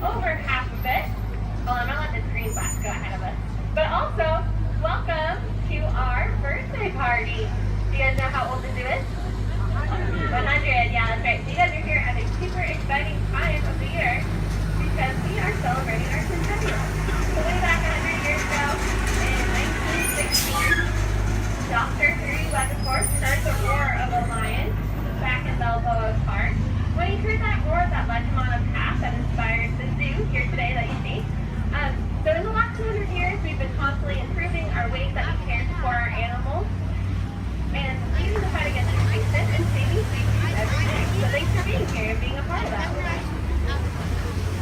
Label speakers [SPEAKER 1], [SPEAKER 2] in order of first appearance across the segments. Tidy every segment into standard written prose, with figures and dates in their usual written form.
[SPEAKER 1] over half of it. Well, I'm gonna let this green bus go ahead of us. But also, welcome to our birthday party. Do you guys know how old the zoo is? 100, yeah, that's right. So you guys are here at a super exciting time of the year because we are celebrating our centennial. So way back 100 years ago, in 1916, Dr. Huey Weatherford heard the roar of a lion back in Balboa Park. When he heard that roar, that led him on a path that inspired the zoo here today that you see. So in the last 200 years, we've been constantly improving our ways that we care for our animals and leading the fight against extinction and saving species every day. So thanks for being here and being a part of that.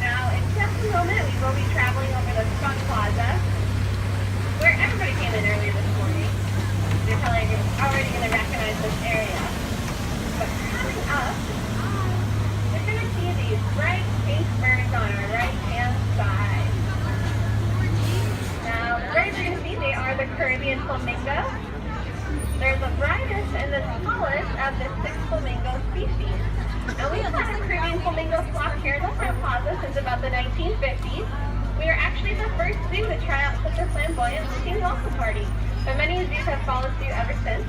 [SPEAKER 1] Now, in just a moment, we will be traveling over the Sun Plaza, where everybody came in earlier this morning. You're probably already going to recognize this area. But coming up, you're going to see these bright pink birds on our right-hand side. Now, the birds you're going to see, they are the Caribbean flamingo. They're the brightest and the smallest of the 6 flamingo species. Now, we've had a Caribbean flamingo flock here in the Sun Plaza since about the 1950s. We are actually the first zoo to try out such a flamboyant looking welcome party. But many zoos have followed suit ever since.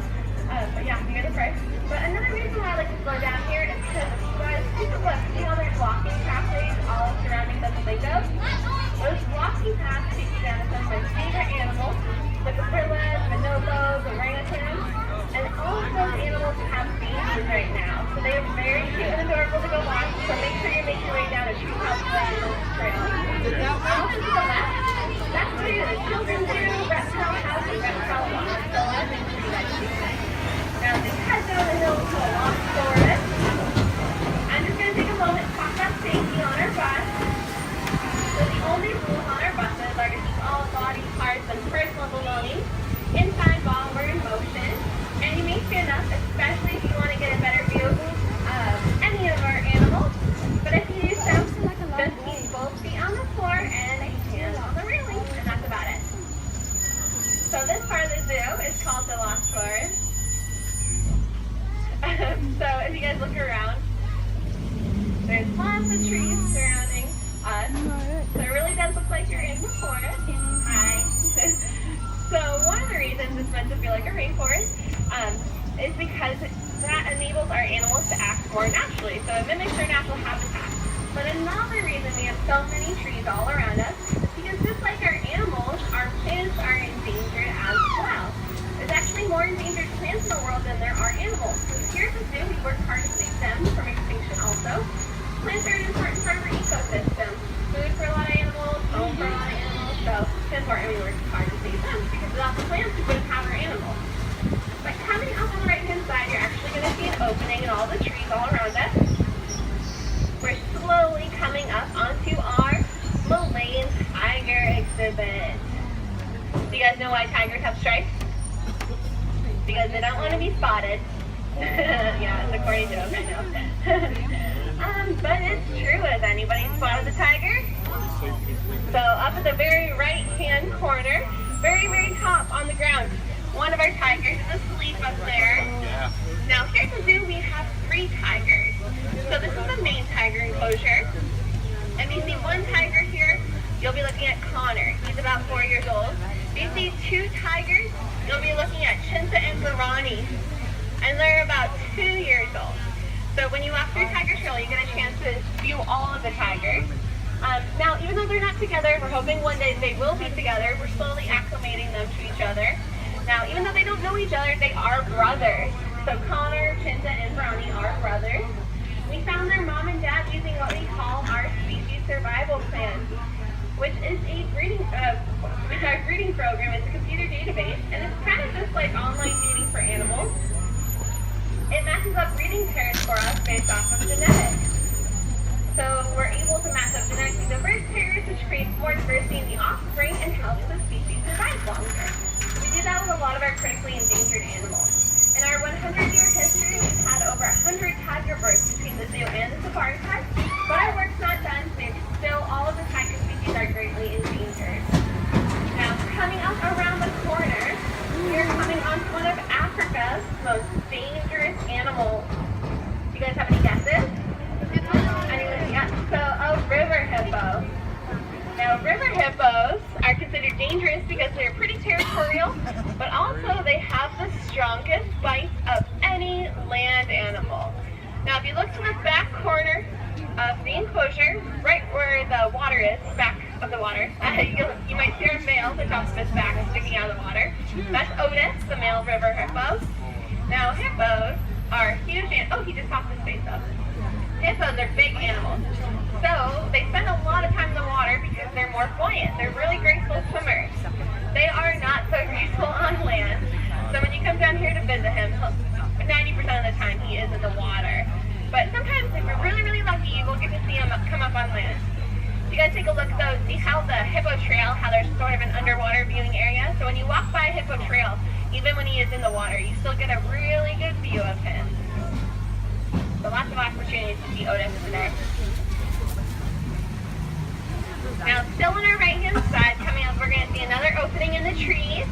[SPEAKER 1] But yeah, you're the first. But another reason why I like to slow down here is because you guys take a look. See how there's walking pathways all surrounding the flamingos? Those walking paths take you down to some of my favorite animals, the gorillas, bonobos, orangutans, and all of those animals have babies right now. So they are very cute and adorable to go watch. So make sure you make your way down to Treehouse Trail. Off to the left, that's where the children's zoo, reptile house, and reptile walk. So a lot of things for you guys to do tonight. Now just head down the hill to a lost forest. I'm just going to take a moment to talk about safety on our bus. So the only rules on our buses are to keep all body parts and personal belongings inside while we're in motion. And you may stand up, especially if you want to get a better view of any of our animals. But if you do so, just keep both feet on the floor and a hand on the railing, and that's about it. So this part of the zoo is called the Lost Forest. So if you guys look around, there's lots of trees surrounding us. So it really does look like you're in the forest. Hi. So one of the reasons it's meant to feel like a rainforest is because that enables our animals to act more naturally. So it mimics their natural habitat. But another reason we have so many trees all around us is because just like our animals, our plants are endangered as well. There's actually more endangered plants in the world than there are animals. So here at the zoo, we work hard to save them from extinction also. Plants are an important part of our ecosystem. Food for a lot of animals, home for a lot of animals. So it's important we work hard to save them because without the plants, we wouldn't have our animals. But coming up on the right-hand side, you're actually going to see an opening in all the trees all around us. We're slowly coming up onto our Malayan tiger exhibit. Do you guys know why tigers have stripes? Because they don't want to be spotted. Yeah, it's a corny joke, I know. But it's true. Has anybody spotted the tiger? So up at the very right-hand corner, very, very top on the ground, one of our tigers is asleep up there. Now here at the zoo, we have 3 tigers. So this is the main tiger enclosure. If you see one tiger here, you'll be looking at Connor. He's about 4 years old. If you see 2 tigers, you'll be looking at Chinta and Barani. And they're about 2 years old. So when you walk through Tiger Trail, you get a chance to view all of the tigers. Now, even though they're not together, we're hoping one day they will be together. We're slowly acclimating them to each other. Now, even though they don't know each other, they are brothers. So Connor, Chinta, and Brownie are brothers. We found their mom and dad using what we call our species survival plan, which is a breeding, our breeding program. It's a computer database, and it's kind of just like online dating for animals. It matches up breeding pairs for us based off of genetics. So we're able to match up genetically the birth pairs, which creates more diversity in the offspring and helps the species survive longer. We do that with a lot of our critically endangered animals. In our 100-year history, we've had over 100 tiger births between the zoo and the safari park, dangerous because they're pretty territorial, but also they have the strongest bites of any land animal. Now, if you look to the back corner of the enclosure, right where the water is, back of the water, you might see our male, the top of his back sticking out of the water. That's Otis, the male river hippo. Now, hippos are huge, oh, he just popped his face up. Hippos are big animals. So, they spend a lot of time in the water because they're more buoyant. They're really graceful swimmers. They are not so graceful on land. So when you come down here to visit him, 90% of the time he is in the water. But sometimes if you're really, really lucky, you will get to see him come up on land. You guys take a look though, see how the hippo trail, how there's sort of an underwater viewing area. So when you walk by a hippo trail, even when he is in the water, you still get a really good view of him. So lots of opportunities to see Otis today. Now still on our right hand side, coming up, we're going to see another opening in the trees.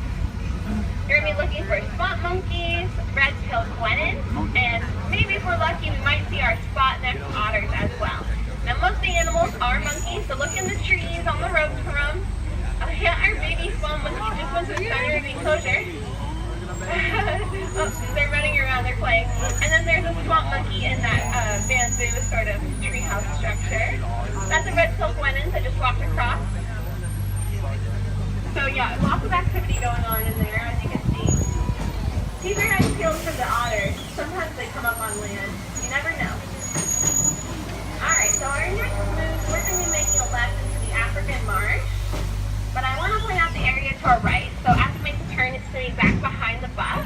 [SPEAKER 1] You're going to be looking for spot monkeys, red-tailed guenons, and maybe if we're lucky, we might see our spot-necked otters as well. Now most of the animals are monkeys, so look in the trees on the road for them. Yeah, our baby swan monkey just went to the center of the enclosure. Oh, they're running around, they're playing. And then there's a swamp monkey in that bamboo sort of treehouse structure. That's a red-tailed guenon that just walked across. So yeah, lots of activity going on in there, as you can see. These are ideal for the otters. Sometimes they come up on land. You never know. Alright, so our next move, we're going to be making a left into the African marsh. But I want to point out the area to our right. So as we make the turn, it's going to be back behind the bus.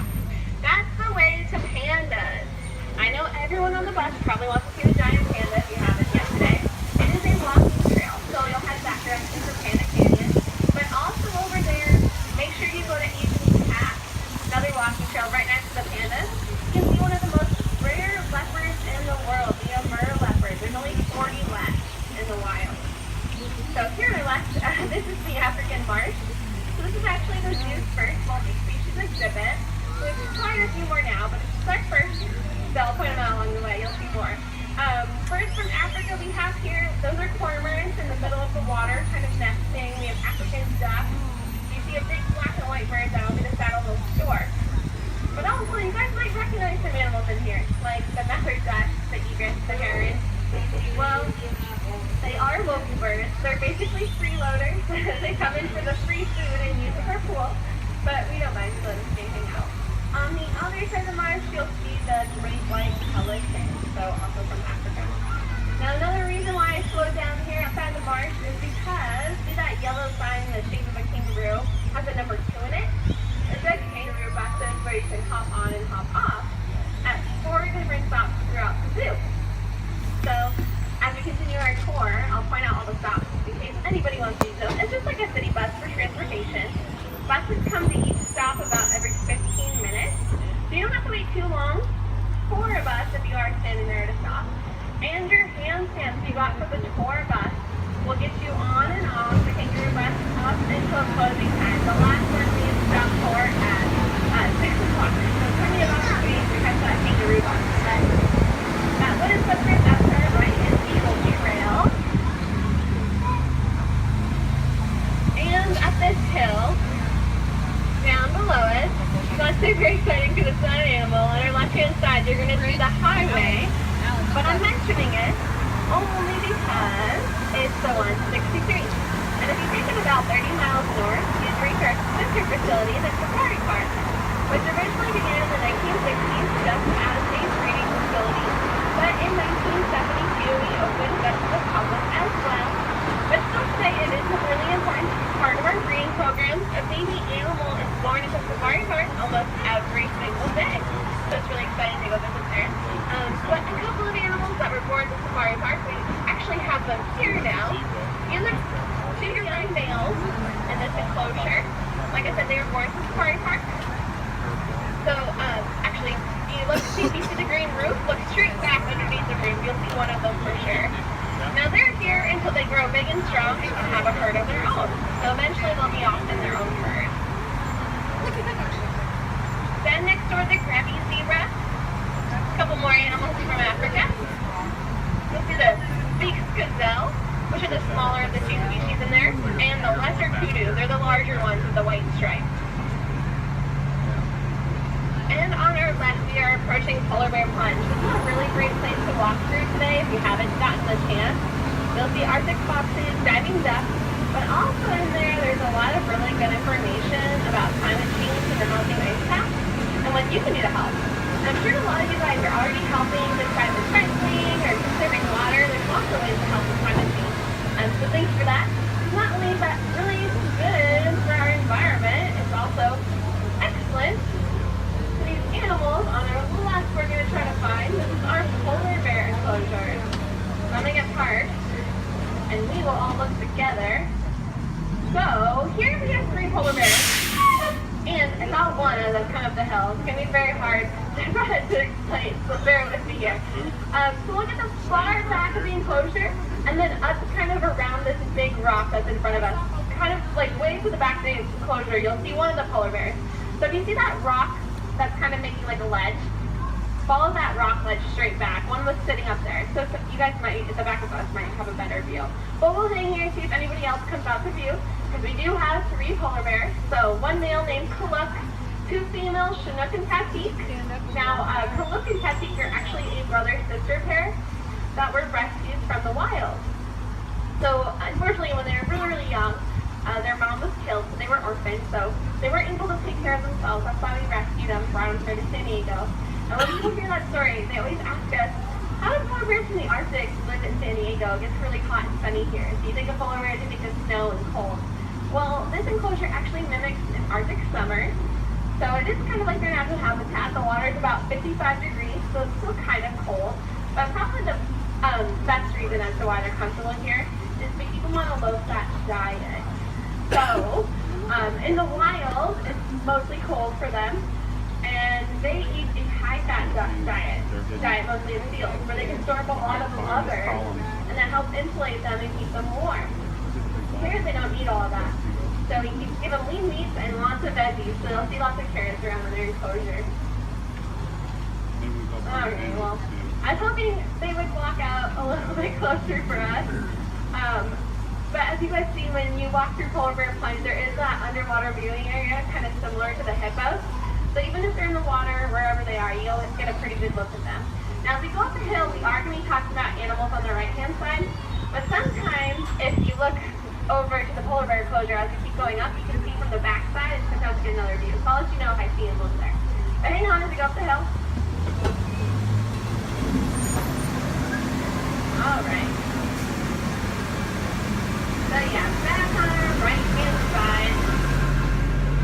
[SPEAKER 1] That's the way to pandas. I know everyone on the bus probably wants to see the giant panda if you haven't yet today. It is a walking trail, so you'll head that direction for Panda Canyon. But also over there, make sure you go to Asian Pass, another walking trail right next to the pandas. You can see one of the most rare leopards in the world, the Amur leopard. There's only 40 left in the wild. So here on our left, this is the African marsh. So this is actually the zoo's first multi-species exhibit. So we've quite a few more now, but it's our first. So I'll point them out along the way, you'll see more. Birds from Africa we have here, those are cormorants in the middle of the water, kind of nesting. We have African duck. You see a big black and white bird that'll be the saddle-nose stork. But also, you guys might recognize some animals in here, like the method duck, the egret, the heron. Well, they are local birds. They're basically freeloaders. They come in for the free food and use of our pool, but we don't mind letting them hang out. On the other side of the marsh, you'll see the great white pelican, so also from Africa. Now another reason why I slowed down here outside the marsh is because, see that yellow sign in the shape of a kangaroo has a number 2 in it? It's a kangaroo buses where you can hop on and hop off at 4 different stops throughout the zoo. So as we continue our tour, I'll point out all the stops in case anybody wants to use those. It's just like a city bus for transportation. Buses come to each stop about every 15 minutes, so you don't have to wait too long for a bus if you are standing there at a stop. And your handstands you got for the tour bus will get you on and off the kangaroo bus up until closing time. The last one we stop for at 6 o'clock. So plenty of opportunity to catch that kangaroo bus. That wooden footprint up to our right is Eagle Trail. And at this hill, down below us, it's not super exciting because it's not an animal. On our left-hand side, you're going to see the highway. But I'm mentioning it only because it's the 163. And if you take it about 30 miles north, you'd reach our sister facility, the Safari Park, which originally began in the 1960s just as a breeding facility. But in 1972, we opened up to the public as well. But still today, it is a really important part of our breeding program. A baby animal is born at the Safari Park almost every single day. So it's really exciting to go visit there. But a couple of animals that were born at the Safari Park, we actually have them here now. You look 2 young males in this enclosure. Like I said, they were born at the Safari Park. So actually, if you see the green roof, look straight back underneath the roof. You'll see one of them for sure. Now they're here until they grow big and strong and can have a herd of their own. So eventually they'll be off in their own herd. Then next door, the Grevy zebra. A couple more animals from Africa. You'll see the Beaks gazelle. which are the smaller of the two species in there, and the lesser kudu. They're the larger ones with the white stripe. And on our left, we are approaching Polar Bear Plunge. This is a really great place to walk through today if you haven't gotten the chance. You'll see Arctic foxes, diving ducks, but also in there's a lot of really good information about climate change and the melting ice caps and what you can do to help. I'm sure a lot of you guys are already helping besides recycling or conserving water. There's lots of ways to help with climate change. So thanks for that. Not only is that really good for our environment, it's also excellent for these animals. On our left, we're going to try to find, this is our polar bear enclosure. So I'm going to get parked, and we will all look together. So here we have 3 polar bears. And I saw one as I come up the hill. It's going to be very hard to explain, so bear with me here. So look at the far back of the enclosure, and then up kind of around this big rock that's in front of us. Kind of like way to the back of the enclosure, you'll see one of the polar bears. So if you see that rock that's kind of making like a ledge, follow that rock ledge straight back. One was sitting up there. So you guys might, at the back of us, might have a better view. But we'll hang here and see if anybody else comes out to view. Because we do have 3 polar bears. So 1 male named Kaluk, 2 females, Chinook and Tatik. Now, Kaluk and Tatik are actually a brother-sister pair that were rescued from the wild. So unfortunately, when they were really, really young, their mom was killed, so they were orphaned. So they weren't able to take care of themselves. That's why we rescued them, brought them here to San Diego. And when people hear that story, they always ask us, how do polar bears from the Arctic live in San Diego? It gets really hot and sunny here. Do you think of polar bears, do you think of snow and cold? Well, this enclosure actually mimics an Arctic summer. So it is kind of like their natural habitat. The water is about 55 degrees, so it's still kind of cold. But probably the best reason as to why they're comfortable here is they keep them on a low-fat diet. So in the wild, it's mostly cold for them. And they eat a high-fat diet mostly in the fields, where they can store up a lot of blubber, and that helps insulate them and keep them warm. Here they don't eat all of that. So you can give them lean meats and lots of veggies, so you'll see lots of carrots around in their enclosure. Alright, well, I was hoping they would walk out a little bit closer for us. But as you guys see, when you walk through Polar Bear Plunge, there is that underwater viewing area, kind of similar to the hippos. So even if they're in the water, wherever they are, you'll get a pretty good look at them. Now, as we go up the hill, we are going to be talking about animals on the right-hand side. But sometimes, if you look over to the polar bear enclosure as we keep going up, you can see from the back side and sometimes get another view. So I'll let you know if I see animals there. But hang on as we go up the hill. Alright. So yeah, back on our right-hand side.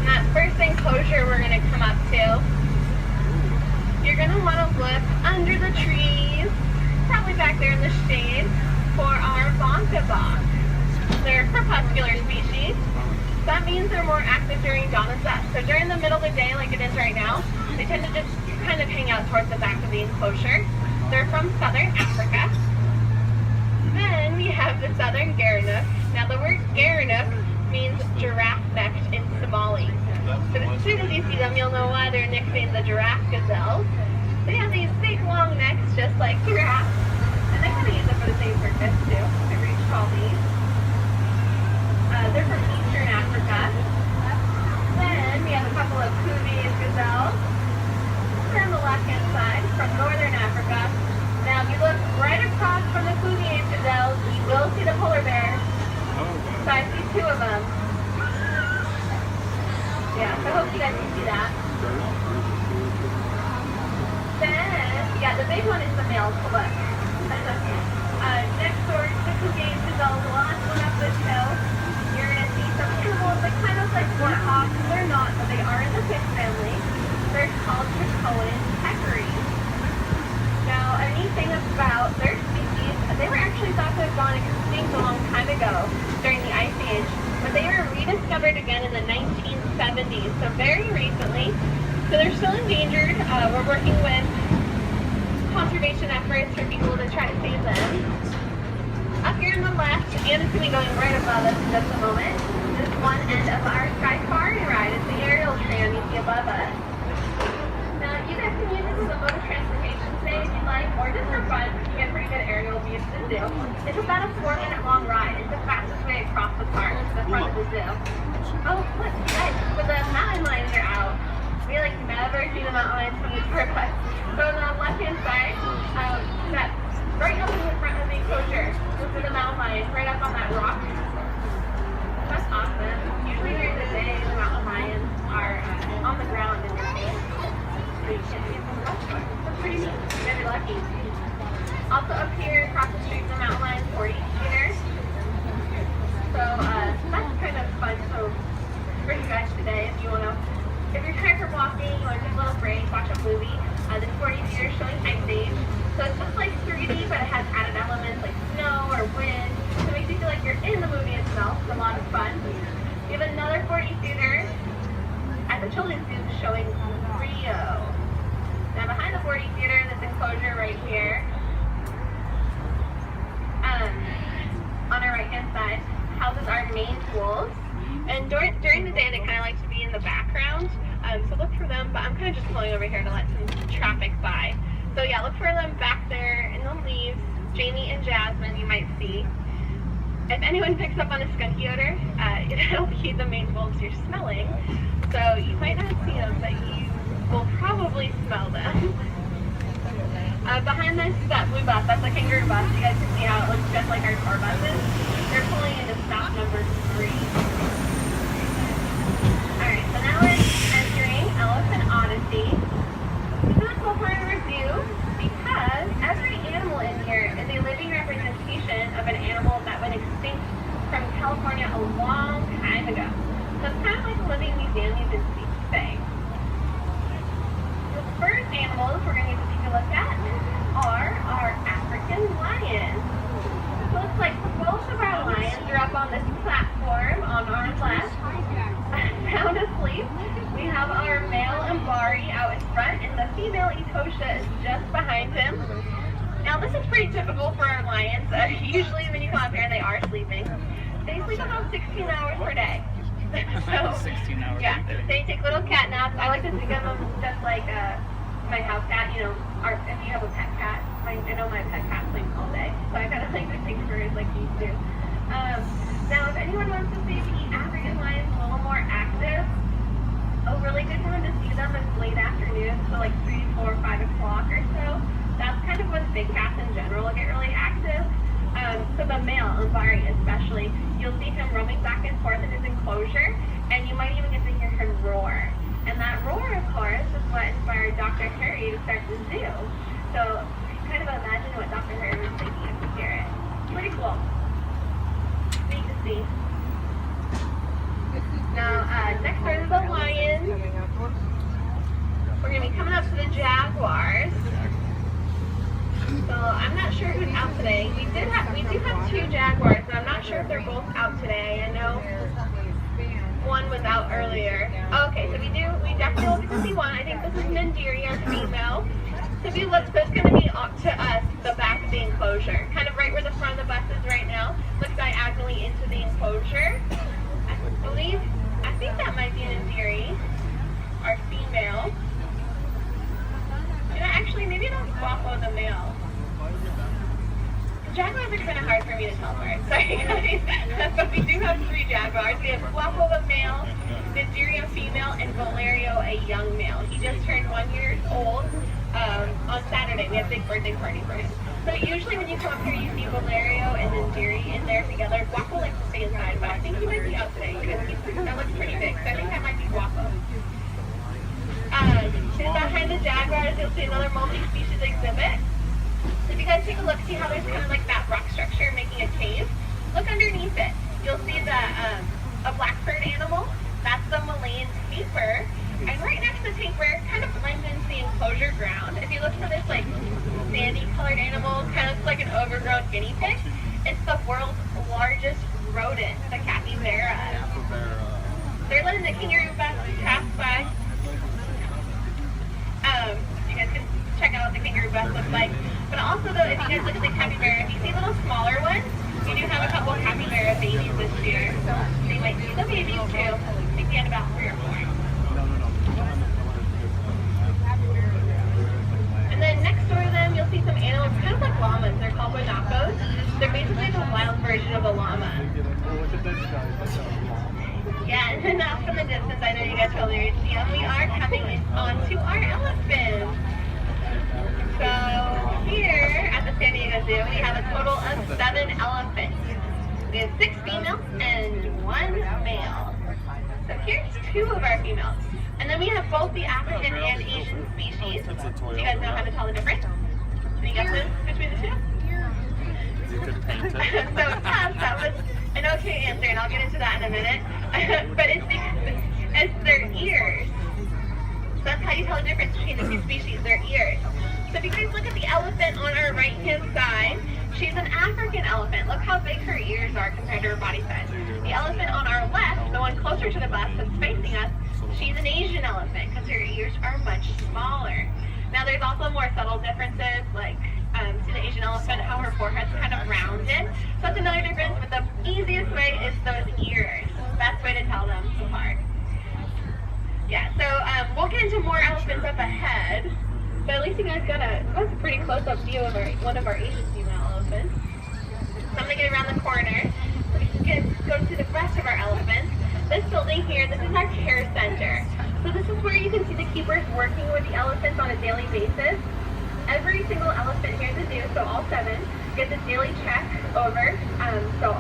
[SPEAKER 1] That first enclosure we're going to come up to, you're going to want to look under the trees, probably back there in the shade, for our bonka bok. They're a crepuscular species. That means they're more active during dawn and dusk. So during the middle of the day, like it is right now, they tend to just kind of hang out towards the back of the enclosure. They're from southern Africa. Then we have the southern gerenuk. Now the word gerenuk means giraffe-necked in Somali. So as soon as you see them, you'll know why they're nicknamed the giraffe gazelle. They have these big long necks just like giraffes, and they kind of use them for the same purpose too. They reach tall knees. They're from eastern Africa. Then we have a couple of Cuvier gazelles. They're on the left-hand side from northern Africa. Now if you look right across from the Cuvier gazelles, you will see the polar bear. So I see 2 of them. Yeah, so I hope you guys can see that. Then, yeah, the big one is the male Kaluk. Next door to the Cuvier gazelle, the last one up this hill, you're going to see some animals that kind of like warthogs. They're not, but they are in the fish family. They're called Chicoan peccaries. Now, a neat thing about their species, they were actually thought to have gone extinct a long time ago during the Ice Age, but they were rediscovered again in the 1970s, so very recently. So they're still endangered. We're working with conservation efforts for people to try to save them. Up here on the left, and it's going to be going right above us in just a moment, this one end of our Sky Safari ride. It's the aerial tram you see above us. Now, you guys can use this as a mode of transportation today if you'd like, or just for fun. You get pretty good aerial views to do. It's about a 4-minute long ride. see the mountain lions from the tour bus. So on the left-hand side, that right up in the front of the enclosure, you'll see the mountain lions right up on that rock. That's awesome. Usually during the day, the mountain lions are on the ground in your face, so you can't see them much. That's pretty neat. Very lucky. Also up here, across the street, the mountain lions 40-seater. So that's kind of fun. So for you guys today, if you're tired from walking or just a little break, watch a movie. This 40-seater is showing Ice Age. So it's just like 3D, but it has added elements like snow or wind. So it makes you feel like you're in the movie itself. It's a lot of fun. We have another 40-seater at the Children's Zoo showing Rio. Now behind the 40-seater, this enclosure right here, on our right-hand side, houses our maned wolves. And during the day, they kind of like to be in the background. So look for them, but I'm kind of just pulling over here to let some traffic by. So yeah, look for them back there in the leaves. Jamie and Jasmine, you might see. If anyone picks up on a skunky odor, it'll be the maned wolves you're smelling. So you might not see them, but you will probably smell them. Behind this is that blue bus. That's a kangaroo bus. You guys can see how it looks just like our tour buses. They're pulling into stop number 3. Alright, so now we're entering Elephant Odyssey. This is a cool part of our zoo because every animal in here is a living representation of an animal that went extinct from California a long time ago. So it's kind of like a living museum, you can say. The first animals we're going to get to take a look at are our African lions. So it's like both of our lions are up on this platform on our left, sound asleep. We have our male Mbari out in front, and the female Etosha is just behind him. Now this is pretty typical for our lions. Usually when you come up here, they are sleeping. They sleep about 16 hours per day. So,
[SPEAKER 2] 16 hours.
[SPEAKER 1] Yeah, they take little cat naps. I like to think of them just like my house cat, you know, or if you have a pet cat. I know my pet cat sleeps all day, so I kind of like to think birds like these do. Now, if anyone wants to see the African lions a little more active, a really good time to see them is late afternoon, so like 3, 4, 5 o'clock or so. That's kind of when big cats in general get really active. So the male, Mbari especially, you'll see him roaming back and forth in his enclosure, and you might even get to hear him roar. And that roar, of course, is what inspired Dr. Harry to start the zoo. So kind of imagine what Dr. Harry was thinking if you hear it. Pretty cool. Neat to see. Now, next are the lions. We're going to be coming up to the jaguars. So I'm not sure who's out today. We do have 2 jaguars, but I'm not sure if they're both out today. I know one was out earlier. Okay, so we definitely will see one. I think this is Nandiri, our female. So if you look, so it's going to be up to us, the back of the enclosure, kind of right where the front of the bus is right now. Look diagonally into the enclosure. I think that might be Nandiri, our female. You know, actually, maybe that's Guapo, the male. Jaguars are kind of hard for me to tell apart. Sorry, guys. But we do have 3 jaguars. We have Guapo, the male, Nandiri, a female, and Valerio, a young male. He just turned 1 year old on Saturday. We have a big birthday party for him. So usually when you come up here, you see Valerio and Nandiri in there together. Guapo likes to stay inside, but I think he might be out today because that looks pretty big. So I think that might be Guapo. Just behind the jaguars, you'll see another multi-species exhibit. So if you guys take a look, see how there's kind of like that rock structure making a cave? Look underneath it. You'll see a black-furred animal. That's the Malayan tapir. And right next to the tapir, kind of blends into the enclosure ground. If you look for this like sandy-colored animal, kind of looks like an overgrown guinea pig. It's the world's largest rodent, the capybara. They're letting the kangaroo bus pass by. You guys can check out what the kangaroo bus looks like. But also though, if you guys look at the capybara, if you see little smaller ones, we do have a couple capybara babies this year. So they might see the babies too. I think we had about 3 or 4. And then next door to them, you'll see some animals, kind of like llamas. They're called bonacos. They're basically the wild version of a llama. Yeah, And off in the distance, I know you guys probably already see them, we are coming onto our elephants. So here at the San Diego Zoo, we have a total of 7 elephants. We have 6 females and 1 male. So here's 2 of our females. And then we have both the African and Asian species. Do you guys know how to tell the difference? Any guesses between the 2?
[SPEAKER 2] You could paint it.
[SPEAKER 1] So Tess, that was an okay answer, and I'll get into that in a minute. But it's because it's their ears. So that's how you tell the difference between the 2 species, their ears. So if you guys look at the elephant on our right-hand side, she's an African elephant. Look how big her ears are compared to her body size. The elephant on our left, the one closer to the bus that's facing us, she's an Asian elephant because her ears are much smaller. Now there's also more subtle differences, like see the Asian elephant, how her forehead's kind of rounded. So that's another difference, but the easiest way is those ears. Best way to tell them apart. Yeah, so we'll get into more elephants up ahead, but at least you guys got a pretty close-up view of one of our Asian female elephants. So I'm going to get around the corner. So we can go to the rest of our elephants. This building here, this is our care center. So this is where you can see the keepers working with the elephants on a daily basis. Every single elephant here at the zoo, so all 7, gets a daily check over. So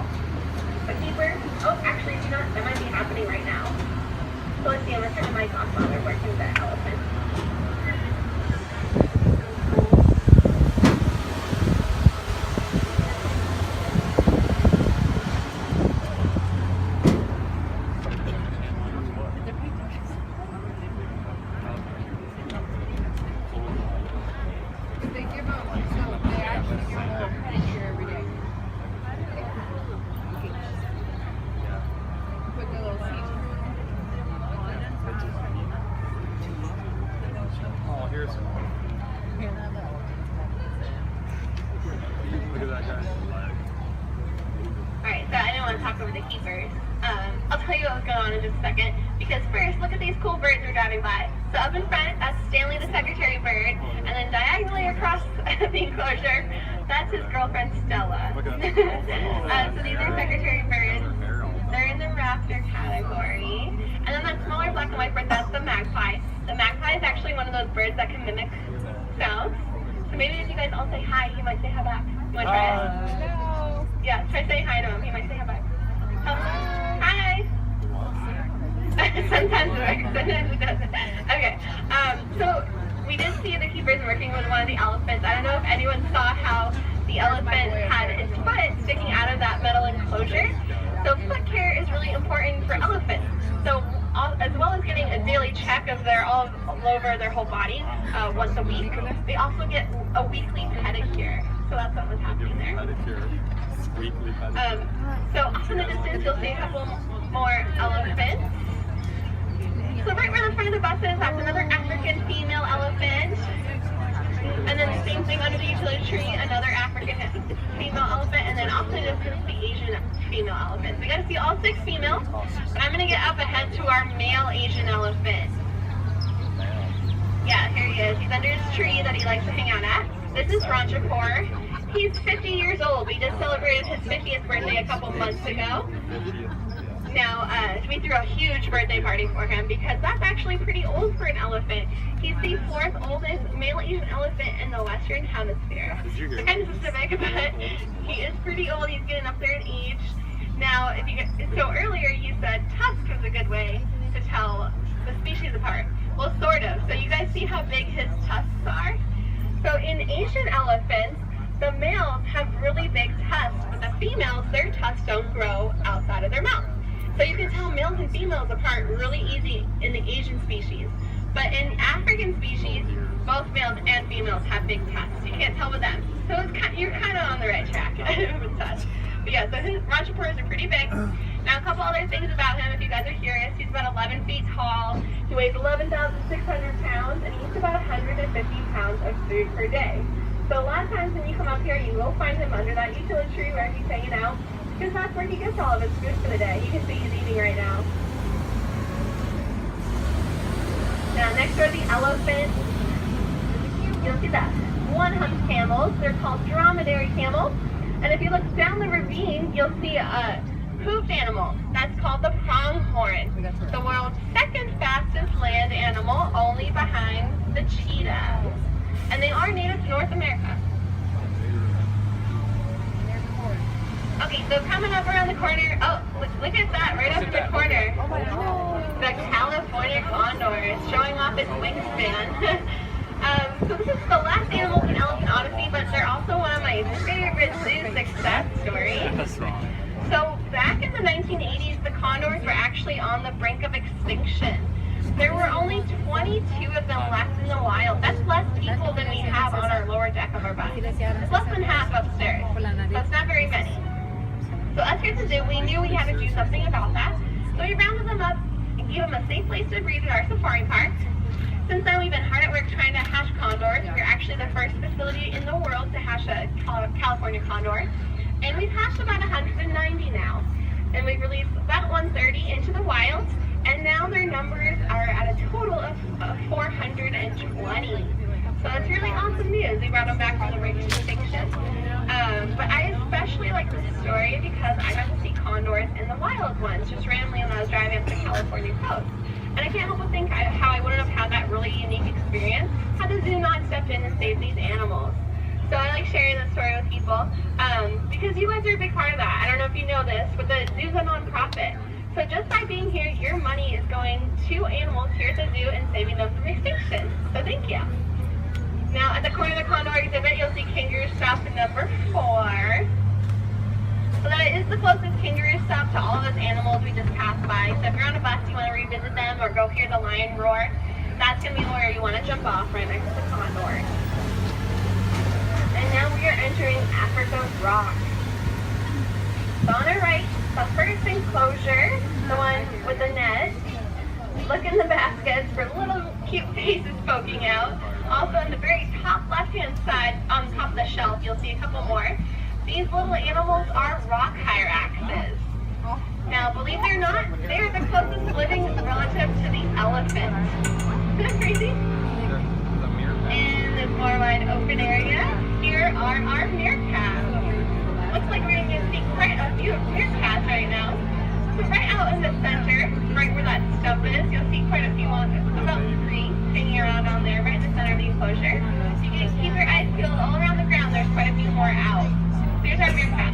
[SPEAKER 1] the keeper, actually, that might be happening right now. So let's see, I'm going to turn the mic off while they're working with the elephant. Alright, so I didn't want to talk over the keepers. I'll tell you what's going on in just a second. Because first, look at these cool birds we're driving by. So up in front, that's Stanley the secretary bird. And then diagonally across the enclosure, that's his girlfriend Stella. So these are secretary birds. They're in the raptor category. And then that smaller black and white bird, that's the magpie. The magpie is actually one of those birds that can mimic sounds. So maybe if you guys all say hi, he might say hi back. You want to try it?
[SPEAKER 3] Hello.
[SPEAKER 1] Yeah, try saying hi to him. He might say hi back. Hi. Sometimes it works, sometimes it doesn't. Okay, so we did see the keepers working with one of the elephants. I don't know if anyone saw how the elephant had its foot sticking out of that metal enclosure. So foot care is really important for elephants. So as well as getting a daily check of their all over their whole body once a week, they also get a weekly pedicure. So that's what was happening there.
[SPEAKER 2] Weekly pedicure.
[SPEAKER 1] So off in the distance, you'll see a couple more elephants. So right where the front of the bus is, that's another African female elephant. And then the same thing under the utility tree, another African female elephant, and then off in the distance, the Asian female elephant. So we got to see all 6 females, but I'm going to get up ahead to our male Asian elephant. Yeah, here he is. He's under his tree that he likes to hang out at. This is Ranjapur. He's 50 years old. We just celebrated his 50th birthday a couple months ago. Now, we threw a huge birthday party for him because that's actually pretty old for an elephant. He's the 4th oldest male Asian elephant in the Western Hemisphere. So kind of specific, but he is pretty old. He's getting up there in age. Now, so earlier you said tusk was a good way to tell the species apart. Well, sort of. So you guys see how big his tusks are? So in Asian elephants, the males have really big tusks, but the females, their tusks don't grow outside of their mouth. So you can tell males and females apart really easy in the Asian species. But in African species, both males and females have big tusks. You can't tell with them. So you're kind of on the right track with tusks. But yeah, so his Ranjapurs are pretty big. Now a couple other things about him, if you guys are curious. He's about 11 feet tall. He weighs 11,600 pounds, and he eats about 150 pounds of food per day. So a lot of times when you come up here, you will find him under that utility tree where he's hanging out, because that's where he gets all of his food for the day. You can see he's eating right now. Now next are the elephants. You'll see that one-humped camels. They're called dromedary camels. And if you look down the ravine, you'll see a hoofed animal. That's called the prong unicorn, the world's second fastest land animal, only behind the cheetah. And they are native to North America. Okay, so coming up around the corner, oh, look at that, right up in the corner. The California condor is showing off its wingspan. So this is the last animal in Elephant Odyssey, but they're also one of my favorite zoo success stories.
[SPEAKER 2] That's wrong.
[SPEAKER 1] So back in the 1980s, the condors were actually on the brink of extinction. There were only 22 of them left in the wild. That's less people than we have on our lower deck of our bus. It's less than half upstairs, so it's not very many. So us here at the zoo, we knew we had to do something about that. So we rounded them up and gave them a safe place to breathe at our safari park. Since then, we've been hard at work trying to hatch condors. We're actually the first facility in the world to hatch a California condor. And we've hatched about 190 now. And we've released about 130 into the wild. And now their numbers are at a total of 420. So it's really awesome news. We brought them back from the brink of extinction. But I especially like this story because I got to see condors in the wild ones just randomly when I was driving up the California coast. And I can't help but think how I wouldn't have had that really unique experience had the zoo not stepped in and saved these animals. So I like sharing this story with people because you guys are a big part of that. I don't know if you know this, but the zoo's a nonprofit. So just by being here, your money is going to animals here at the zoo and saving them from extinction. So thank you. Now at the corner of the condor exhibit, you'll see kangaroo stop number 4. So that is the closest kangaroo stop to all of those animals we just passed by. So if you're on a bus, you want to revisit them or go hear the lion roar, that's going to be where you want to jump off, right next to the condor. And now we are entering Africa Rock. So on our right, the first enclosure, the one with the net. Look in the baskets for little cute faces poking out. Also on the very top left-hand side, on top of the shelf, you'll see a couple more. These little animals are rock hyraxes. Now, believe it or not, they are the closest living relative to the elephant. Isn't that crazy? In this more wide open area, here are our meerkats. Looks like we're going to see quite a few meerkats right now. So right out in the center, right where that stump is, you'll see quite a few, about 3 hanging around down there, right in the center of the enclosure. So you can keep your eyes peeled all around the ground. There's quite a few more out. There's our meerkat.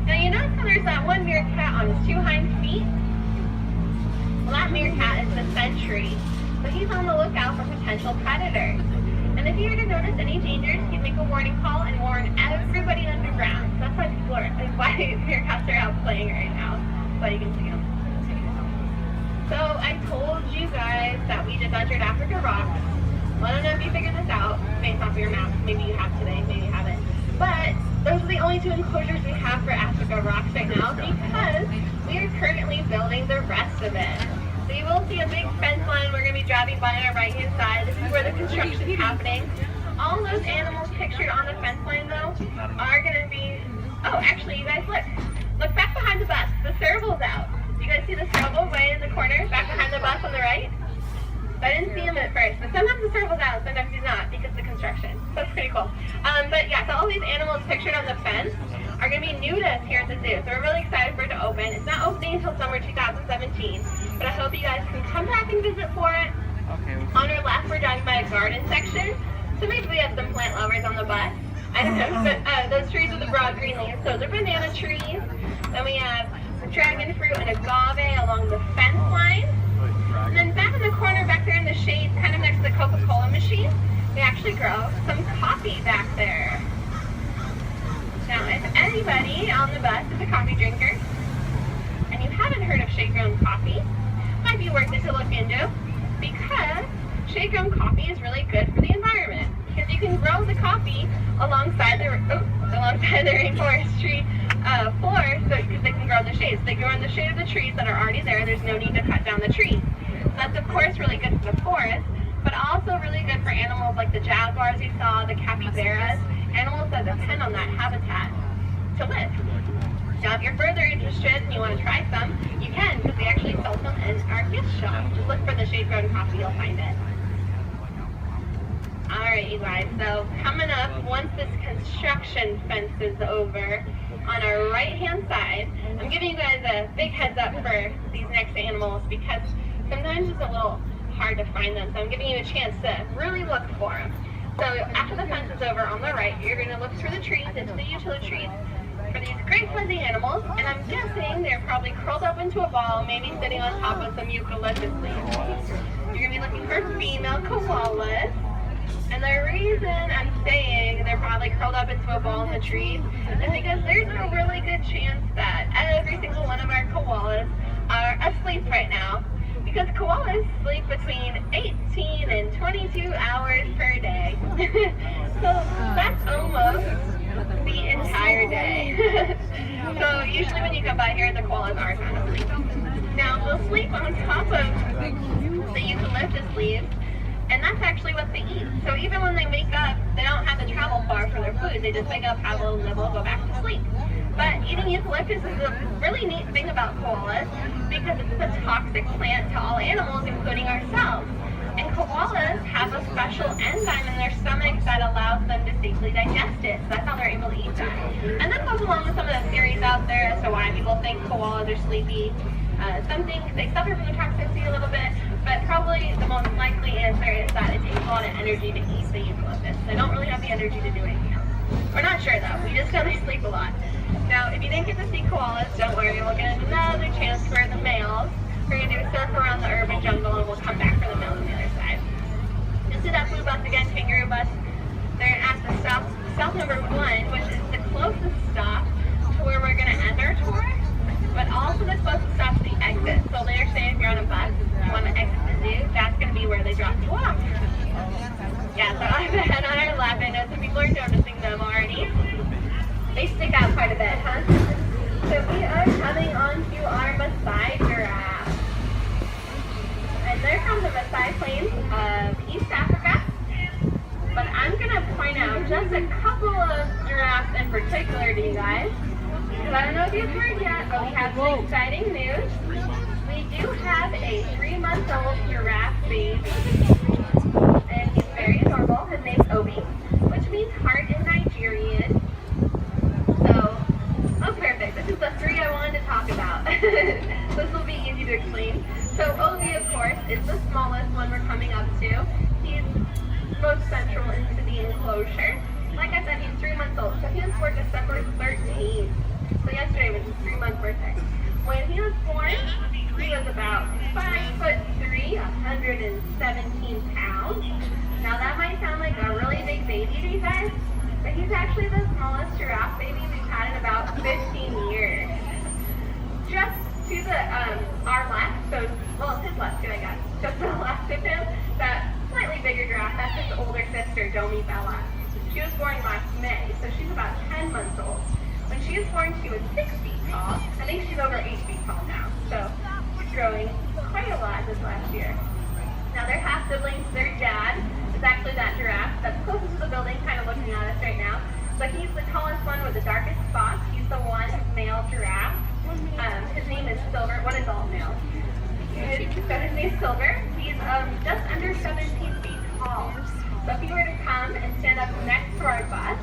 [SPEAKER 1] Now you notice how there's that one meerkat on his 2 hind feet? Well, that meerkat is the sentry. So he's on the lookout for potential predators. And if you were to notice any dangers, he'd make a warning call and warn everybody underground. So that's why people are, why meerkats are out playing right now. So you can see them. So I told you guys that we just entered Africa Rocks. Well, I don't know if you figured this out based off of your map. Maybe you have today, maybe you haven't. But those are the only 2 enclosures we have for Africa Rocks right now because we are currently building the rest of it. So you will see a big fence line we're going to be driving by on our right-hand side. This is where the construction is happening. All those animals pictured on the fence line, though, are going to be... Oh, actually, you guys, look. Look back behind the bus. The serval's out. Do you guys see the serval way in the corner, back behind the bus on the right? I didn't see him at first, but sometimes the serval's out, sometimes he's not because of the construction. So that's pretty cool. But yeah, so all these animals pictured on the fence are going to be new to us here at the zoo. So we're really excited for it to open. It's not opening until summer 2017, but I hope you guys can come back and visit for it. Okay. On our left, we're driving by a garden section. So maybe we have some plant lovers on the bus. I don't know, but those trees with the broad green leaves, those are banana trees. Then we have dragon fruit and agave along the fence line. And then back in the corner, back there in the shade, kind of next to the Coca-Cola machine, we actually grow some coffee back there. Now, if anybody on the bus is a coffee drinker, and you haven't heard of shade-grown coffee, might be worth it to look into, because shade-grown coffee is really good for the environment. Because you can grow the coffee alongside the rainforestry forest, so they can grow the shade. So they grow in the shade of the trees that are already there. There's no need to cut down the trees. So that's of course really good for the forest, but also really good for animals like the jaguars you saw, the capybaras, animals that depend on that habitat to live. Now, if you're further interested and you want to try some, you can, because we actually sell some in our gift shop. Just look for the shade-grown coffee, you'll find it. Alright, you guys, so coming up, once this construction fence is over, on our right-hand side, I'm giving you guys a big heads up for these next animals. animals because sometimes it's a little hard to find them. So I'm giving you a chance to really look for them. So after the fence is over on the right, you're going to look through the trees into the utility trees for these great fuzzy animals, and I'm guessing they're probably curled up into a ball, maybe sitting on top of some eucalyptus leaves. You're going to be looking for female koalas, and the reason I'm saying they're probably curled up into a ball in the trees is because there's a really good chance that every single one of our koalas are asleep right now, because koalas sleep between 18 and 22 hours per day. So that's almost the entire day. So usually when you come by here, the koalas are kind of asleep. Now they'll sleep on top of the eucalyptus leaves, and that's actually what they eat. So even when they wake up, they don't have to travel far for their food. They just wake up, have a little nibble, go back to sleep. But eating eucalyptus is a really neat thing about koalas because it's a toxic plant to all animals, including ourselves. And koalas have a special enzyme in their stomachs that allows them to safely digest it. So that's how they're able to eat that. And that goes along with some of the theories out there as to why people think koalas are sleepy. Some think they suffer from the toxicity a little bit, but probably the most likely answer is that it takes a lot of energy to eat the eucalyptus. They don't really have the energy to do anything else. We're not sure though, we just know they sleep a lot. Now, if you didn't get to see koalas, don't worry, we'll get another chance for the males. We're going to do a circle around the urban jungle and we'll come back for the males on the other side. You'll see that blue bus again, kangaroo bus. They're at the stop number 1, which is the closest stop to where we're going to end our tour, but also the closest stop to the exit. So later today, if you're on a bus, you want to exit the zoo, that's going to be where they drop you off. Yeah, so I'm ahead on our lap. I know some people are noticing them already. They stick out quite a bit, huh? So we are coming on to our Maasai giraffe. And they're from the Maasai Plains of East Africa. But I'm going to point out just a couple of giraffes in particular to you guys. Because I don't know if you've heard yet, but we have some exciting news. We do have a 3-month-old giraffe baby. And he's very adorable. His name's Obi, which means heart in Nigerian. So, oh perfect. This is the 3 I wanted to talk about. This will be easy to explain. So Obi, of course, is the smallest one we're coming up to. He's most central into the enclosure. Like I said, he's 3 months old. So he was born December 13th. So yesterday was his 3-month birthday. When he was born, he was about 5'3", 117 pounds. Now that might sound like a really big baby to you guys, but he's actually the smallest giraffe baby we've had in about 15 years. Just to the our left, so well his left too, I guess. Just to the left of him, that slightly bigger giraffe, that's his older sister, Domi Bella. She was born last May, so she's about 10 months old. When she was born, she was 6 feet tall. I think she's over 8 feet tall now, so she's growing quite a lot this last year. Now they're half siblings. Their dad is actually that giraffe that's closest to the building, kind of looking at us right now. But he's the tallest one with the darkest spots. He's the one male giraffe. His name is Silver, one adult male. So his name is Silver. He's just under 17 feet tall. So if he were to come and stand up next to our bus,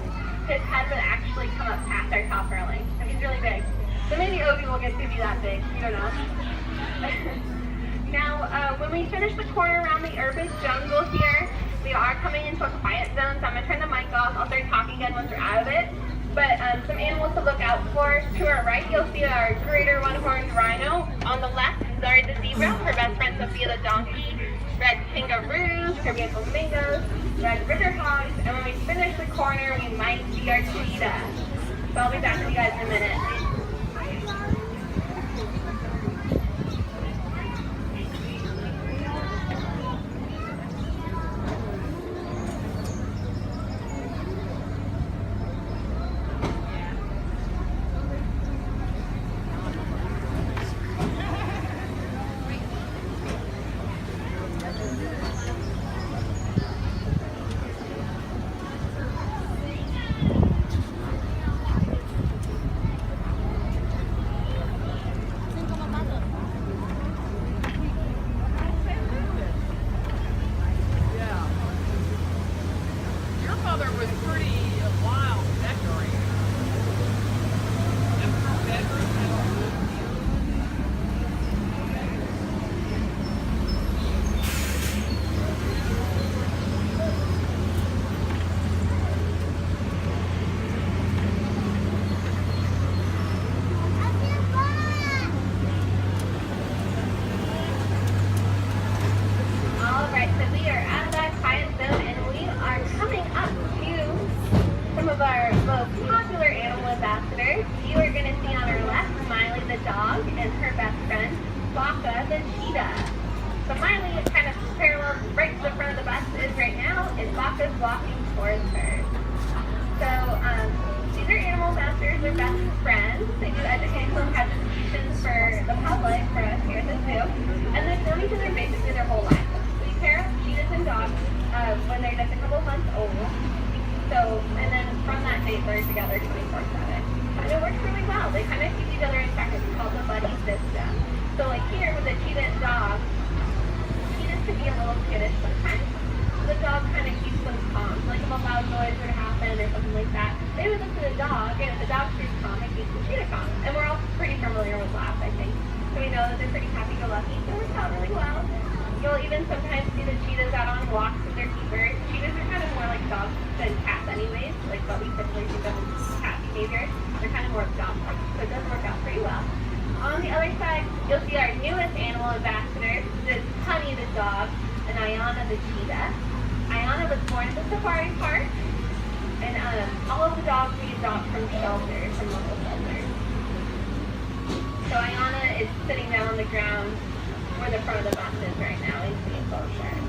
[SPEAKER 1] his head would actually come up past our top railing. So he's really big. So maybe Obi will get to be that big. You don't know. Now, when we finish the corner around the urban jungle here, we are coming into a quiet zone, so I'm going to turn the mic off. I'll start talking again once we're out of it. But some animals to look out for. To our right, you'll see our greater one-horned rhino. On the left, Zari the zebra, her best friend Sophia the donkey, red kangaroos, Caribbean flamingos, red river hogs, and when we finish the corner, we might see our cheetah. So I'll be back with you guys in a minute. Baka the cheetah. So Miley is kind of parallel right to the front of the bus is right now, and Baka's walking towards her. So these are animal masters, they're best friends. They do educational presentations for the public, for us here at the zoo, and they've known each other basically their whole life. We pair up cheetahs and dogs when they're just a couple months old. So, and then from that date they're together 24/7. And it works really well. They kind of keep each other in check. It's called the buddy system. So like here with the cheetah and dog, cheetahs can be a little skittish sometimes. The dog kind of keeps them calm. So like if a loud noise were to happen or something like that, they would look to the dog, and if the dog stays calm, it keeps the cheetah calm. And we're all pretty familiar with laughs, I think. So we know that they're pretty happy-go-lucky. So it works out really well. You'll even sometimes see the cheetahs out on walks with their keepers. Cheetahs are kind of more like dogs than cats anyways, like what we typically think of as cat behavior. They're kind of more dog-like, so it does work out pretty well. On the other side, you'll see our newest animal ambassador. This is Honey the dog and Ayana the cheetah. Ayana was born at the safari park, and all of the dogs we adopt from shelters, from local shelters. So Ayana is sitting down on the ground where the front of the bus is right now in the enclosure.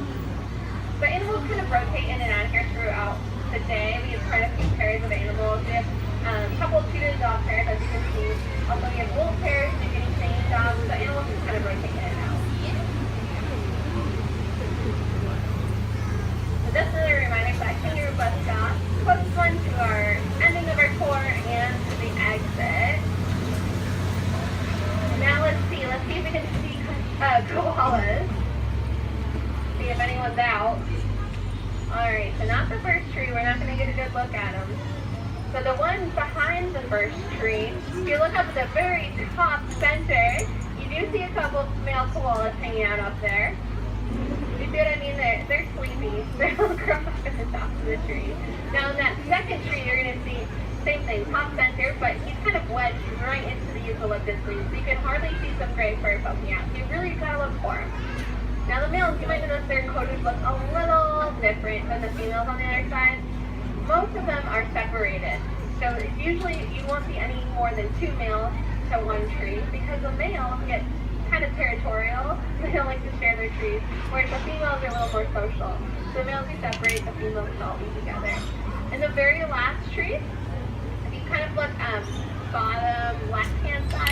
[SPEAKER 1] The animals kind of rotate in and out here throughout the day. We have quite a few pairs of animals. We have a couple of cheetah dog pairs, as you can see. Also, we have wolf pairs, New Guinea Canadian dogs. The animals just kind of rotate in and out. So just another reminder that kangaroo bus stop, closest one to our ending of our tour and to the exit. Now let's see if we can see koalas. See if anyone's out. Alright, so not the first tree. We're not going to get a good look at them. So the one behind the first tree, if you look up at the very top center, you do see a couple male koalas hanging out up there. You see what I mean? They're sleepy. They're all curled up at the top of the tree. Now in that second tree, you're going to see same thing, top center, but he's kind of wedged right into the eucalyptus leaves, so you can hardly see some gray fur poking out. So you really gotta look for him. Now the males, you might notice their coatings look a little different than the females on the other side. Most of them are separated, so usually you won't see any more than 2 males to one tree, because the males get kind of territorial. They don't like to share their trees, whereas the females are a little more social. So the males we separate, the females will all be together. In the very last tree, kind of look bottom left-hand side,